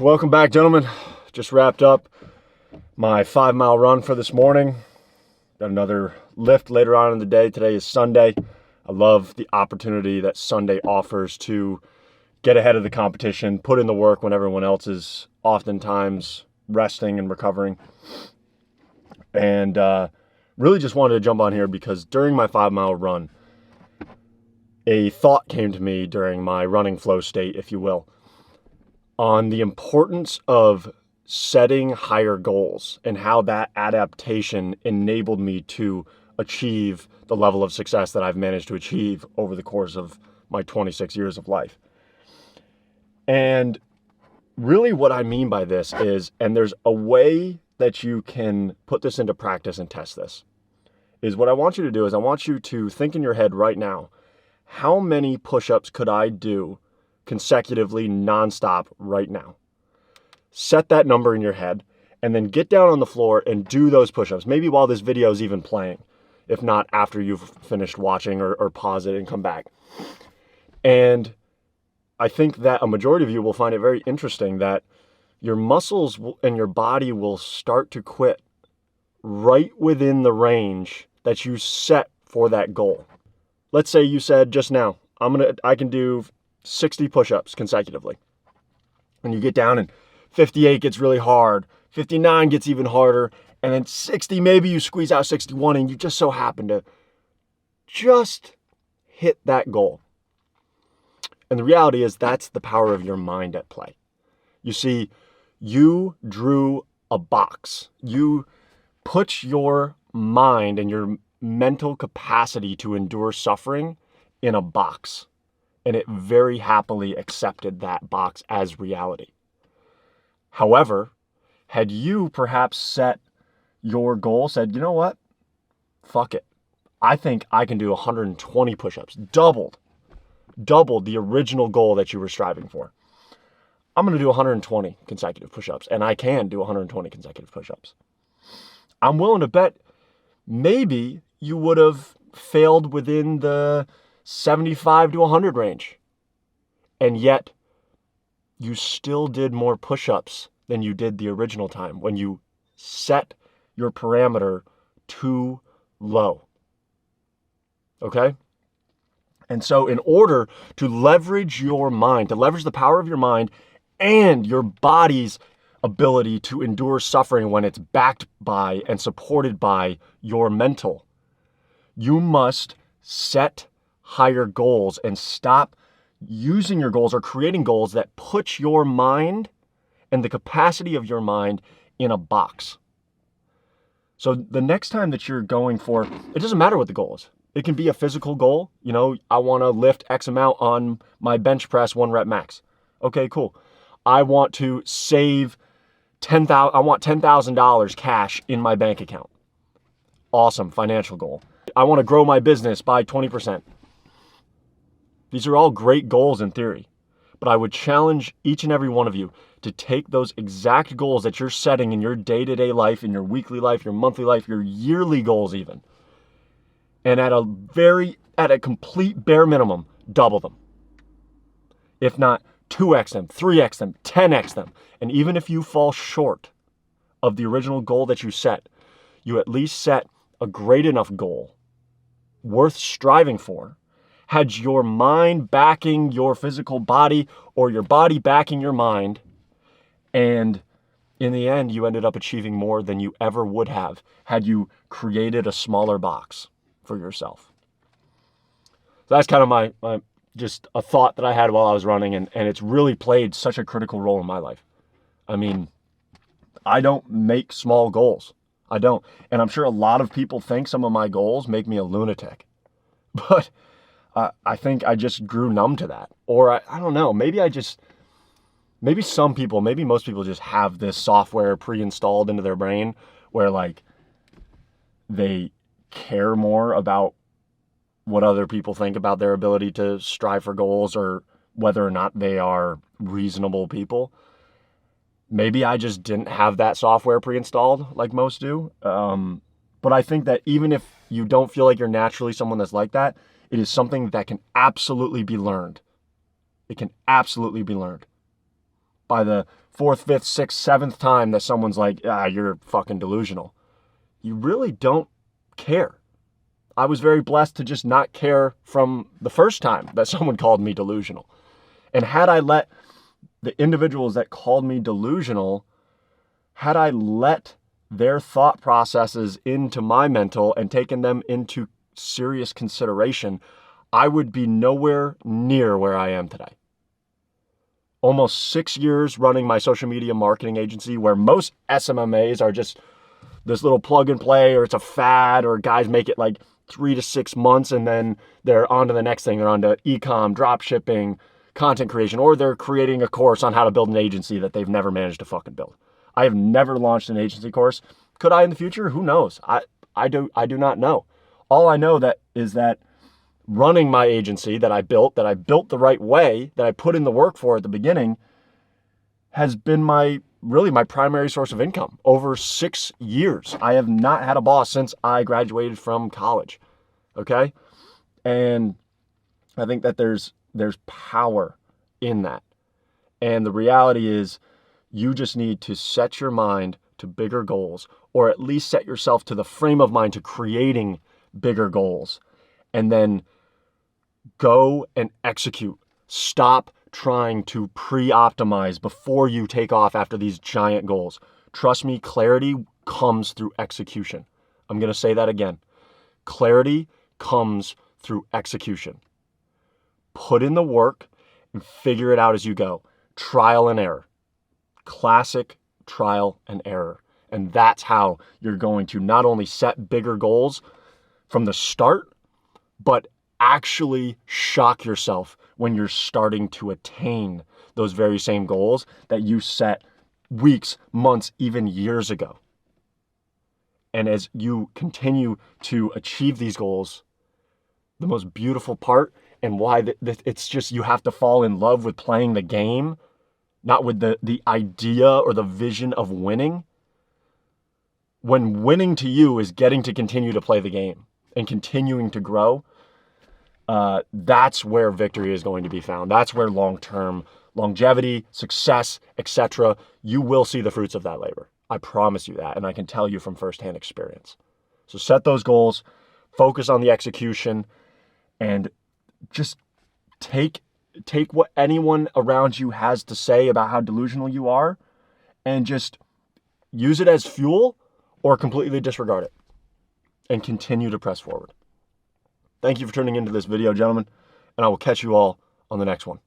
Welcome back, gentlemen. Just wrapped up my 5-mile run for this morning. Got another lift later on in the day. Today is Sunday. I love the opportunity that Sunday offers to get ahead of the competition, put in the work when everyone else is oftentimes resting and recovering. And really just wanted to jump on here because during my 5-mile run, a thought came to me during my running flow state, if you will, on the importance of setting higher goals and how that adaptation enabled me to achieve the level of success that I've managed to achieve over the course of my 26 years of life. And really what I mean by this is, and there's a way that you can put this into practice and test this, is what I want you to do is I want you to think in your head right now, how many push-ups could I do consecutively nonstop right now? Set that number in your head and then get down on the floor and do those push-ups. Maybe while this video is even playing, if not after you've finished watching or pause it and come back. And I think that a majority of you will find it very interesting that your muscles and your body will start to quit right within the range that you set for that goal. Let's say you said just now, I can do 60 push-ups consecutively. And you get down and 58 gets really hard, 59 gets even harder, and then 60, maybe you squeeze out 61 and you just so happen to just hit that goal. And the reality is that's the power of your mind at play. You see, you drew a box. You put your mind and your mental capacity to endure suffering in a box. And it very happily accepted that box as reality. However, had you perhaps set your goal, said, you know what? Fuck it. I think I can do 120 push-ups, doubled the original goal that you were striving for. I'm going to do 120 consecutive push-ups, and I can do 120 consecutive push-ups. I'm willing to bet maybe you would have failed within the 75 to 100 range. And yet, you still did more push-ups than you did the original time when you set your parameter too low. Okay? And so in order to leverage your mind, to leverage the power of your mind and your body's ability to endure suffering when it's backed by and supported by your mental, you must set higher goals and stop using your goals or creating goals that put your mind and the capacity of your mind in a box. So the next time that you're going for, it doesn't matter what the goal is. It can be a physical goal. You know, I want to lift X amount on my bench press 1 rep max. Okay, cool. I want to save I want $10,000 cash in my bank account. Awesome, financial goal. I want to grow my business by 20%. These are all great goals in theory, but I would challenge each and every one of you to take those exact goals that you're setting in your day-to-day life, in your weekly life, your monthly life, your yearly goals even, and at a complete bare minimum, double them. If not 2x them, 3x them, 10x them. And even if you fall short of the original goal that you set, you at least set a great enough goal worth striving for. Had your mind backing your physical body or your body backing your mind, and in the end, you ended up achieving more than you ever would have had you created a smaller box for yourself. So that's kind of my just a thought that I had while I was running, and it's really played such a critical role in my life. I mean, I don't make small goals. I don't. And I'm sure a lot of people think some of my goals make me a lunatic. But I think I just grew numb to that. Or I don't know, maybe most people just have this software pre-installed into their brain where like they care more about what other people think about their ability to strive for goals or whether or not they are reasonable people. Maybe I just didn't have that software pre-installed like most do. But I think that even if you don't feel like you're naturally someone that's like that, it is something that can absolutely be learned. It can absolutely be learned by the 4th, 5th, 6th, 7th time that someone's like, you're fucking delusional. You really don't care. I was very blessed to just not care from the first time that someone called me delusional. And had I let the individuals that called me delusional, had I let their thought processes into my mental and taken them into serious consideration, I would be nowhere near where I am today. Almost 6 years running my social media marketing agency, where most SMMAs are just this little plug and play, or it's a fad, or guys make it like 3 to 6 months and then they're on to the next thing. They're on to e-com, drop shipping, content creation, or they're creating a course on how to build an agency that they've never managed to fucking build. I have never launched an agency course. Could I in the future? Who knows? I do not know. All I know is that running my agency that I built the right way, that I put in the work for at the beginning, has been my primary source of income over 6 years. I have not had a boss since I graduated from college. Okay? And I think that there's power in that. And the reality is, you just need to set your mind to bigger goals, or at least set yourself to the frame of mind to creating bigger goals, and then go and execute. Stop trying to pre-optimize before you take off after these giant goals. Trust me, clarity comes through execution. I'm going to say that again. Clarity comes through execution. Put in the work and figure it out as you go. Trial and error. Classic trial and error. And that's how you're going to not only set bigger goals from the start, but actually shock yourself when you're starting to attain those very same goals that you set weeks, months, even years ago. And as you continue to achieve these goals, the most beautiful part, and why it's just, you have to fall in love with playing the game, not with the idea or the vision of winning. When winning to you is getting to continue to play the game and continuing to grow, that's where victory is going to be found. That's where long-term longevity, success, etc., you will see the fruits of that labor. I promise you that, and I can tell you from firsthand experience. So set those goals, focus on the execution, and just take what anyone around you has to say about how delusional you are, and just use it as fuel or completely disregard it and continue to press forward. Thank you for tuning into this video, gentlemen, and I will catch you all on the next one.